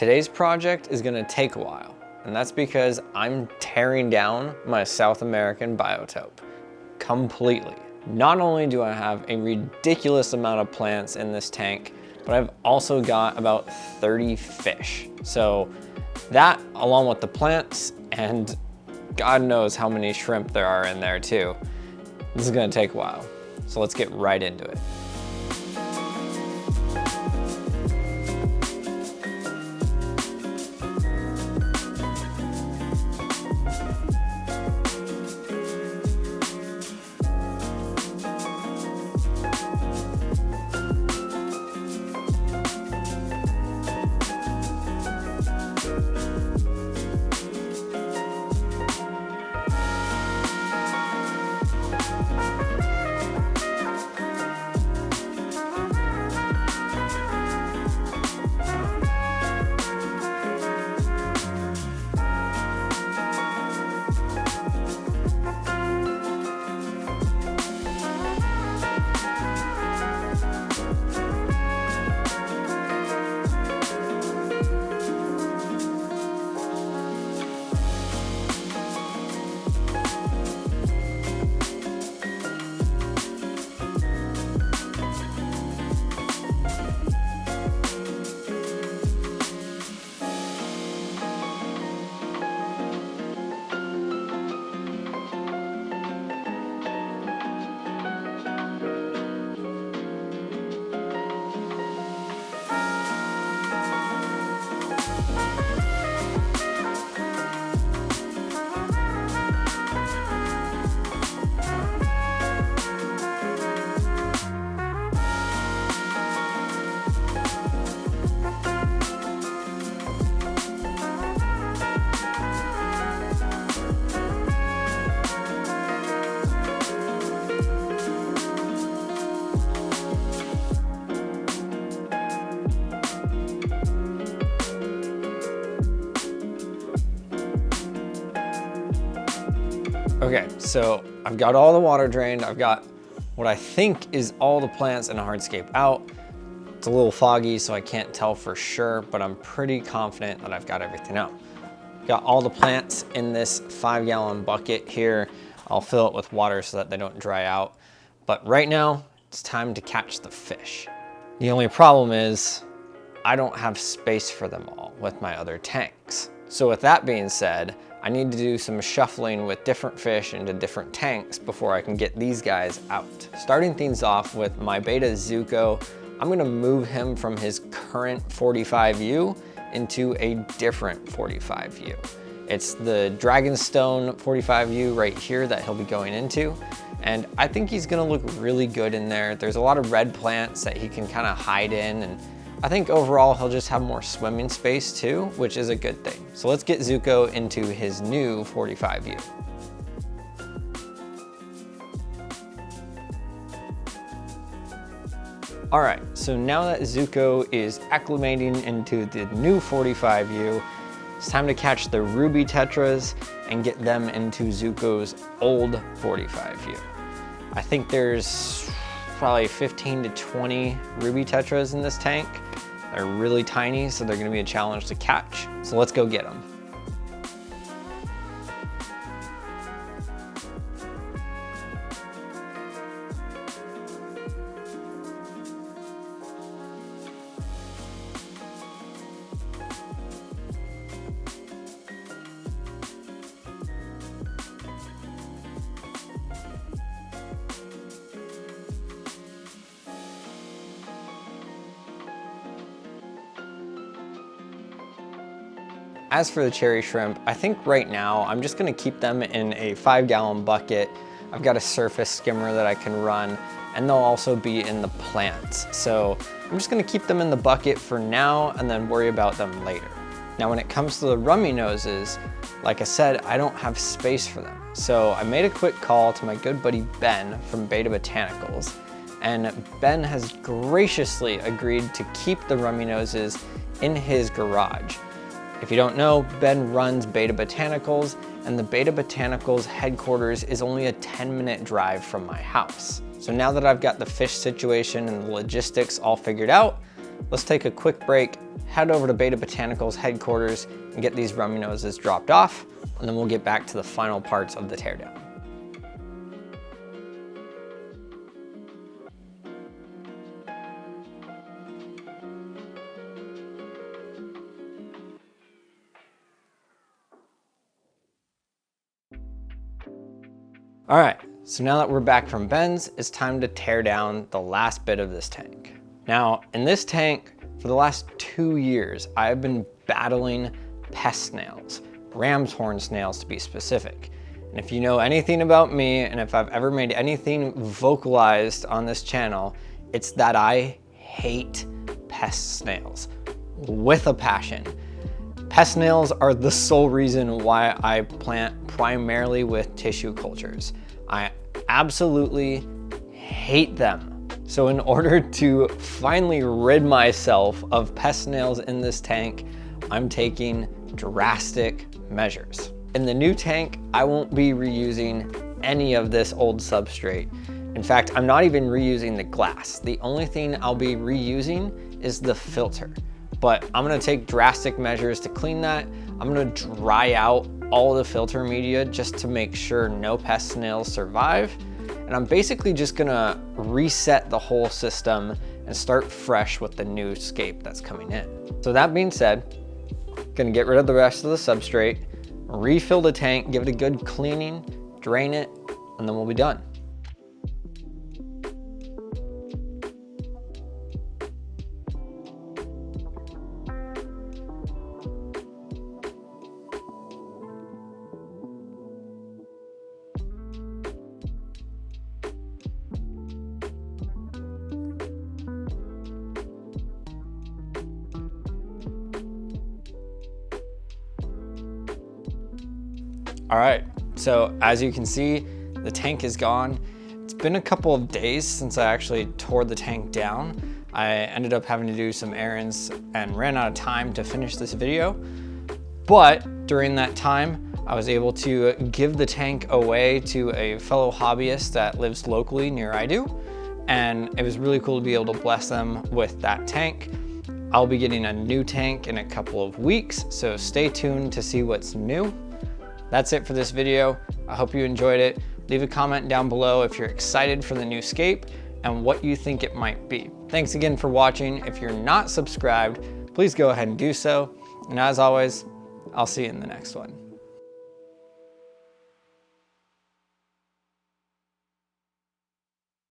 Today's project is gonna take a while, and that's because I'm tearing down my South American biotope completely. Not only do I have a ridiculous amount of plants in this tank, but I've also got about 30 fish. So that, along with the plants, and God knows how many shrimp there are in there too, this is gonna take a while. So let's get right into it. Okay, so I've got all the water drained. I've got what I think is all the plants in a hardscape out. It's a little foggy, so I can't tell for sure, but I'm pretty confident that I've got everything out. Got all the plants in this 5-gallon bucket here. I'll fill it with water so that they don't dry out. But right now, it's time to catch the fish. The only problem is I don't have space for them all with my other tanks. So with that being said, I need to do some shuffling with different fish into different tanks before I can get these guys out. Starting things off with my beta Zuko, I'm gonna move him from his current 45U into a different 45U. It's the Dragonstone 45U right here that he'll be going into. And I think he's gonna look really good in there. There's a lot of red plants that he can kind of hide in, and I think overall he'll just have more swimming space too, which is a good thing. So let's get Zuko into his new 45U. All right, so now that Zuko is acclimating into the new 45U, it's time to catch the ruby tetras and get them into Zuko's old 45U. I think there's probably 15 to 20 ruby tetras in this tank. They're really tiny, so they're gonna be a challenge to catch. So let's go get them. As for the cherry shrimp, I think right now I'm just gonna keep them in a 5-gallon bucket. I've got a surface skimmer that I can run, and they'll also be in the plants. So I'm just gonna keep them in the bucket for now and then worry about them later. Now when it comes to the rummy noses, like I said, I don't have space for them. So I made a quick call to my good buddy Ben from Beta Botanicals, and Ben has graciously agreed to keep the rummy noses in his garage. If you don't know, Ben runs Beta Botanicals, and the Beta Botanicals headquarters is only a 10-minute drive from my house. So now that I've got the fish situation and the logistics all figured out, let's take a quick break head over to Beta Botanicals headquarters and get these rummy noses dropped off, and then we'll get back to the final parts of the teardown. All right, so now that we're back from Ben's, it's time to tear down the last bit of this tank. Now, in this tank, for the last 2 years, I've been battling pest snails, ram's horn snails to be specific. And if you know anything about me, and if I've ever made anything vocalized on this channel, it's that I hate pest snails with a passion. Pest snails are the sole reason why I plant primarily with tissue cultures. I absolutely hate them. So in order to finally rid myself of pest snails in this tank, I'm taking drastic measures. In the new tank, I won't be reusing any of this old substrate. In fact, I'm not even reusing the glass. The only thing I'll be reusing is the filter. But I'm gonna take drastic measures to clean that. I'm gonna dry out all the filter media just to make sure no pest snails survive. And I'm basically just gonna reset the whole system and start fresh with the new scape that's coming in. So that being said, gonna get rid of the rest of the substrate, refill the tank, give it a good cleaning, drain it, and then we'll be done. All right, so as you can see, the tank is gone. It's been a couple of days since I actually tore the tank down. I ended up having to do some errands and ran out of time to finish this video. But during that time, I was able to give the tank away to a fellow hobbyist that lives locally near I do. And it was really cool to be able to bless them with that tank. I'll be getting a new tank in a couple of weeks, so stay tuned to see what's new. That's it for this video. I hope you enjoyed it. Leave a comment down below if you're excited for the new scape and what you think it might be. Thanks again for watching. If you're not subscribed, please go ahead and do so. And as always, I'll see you in the next one.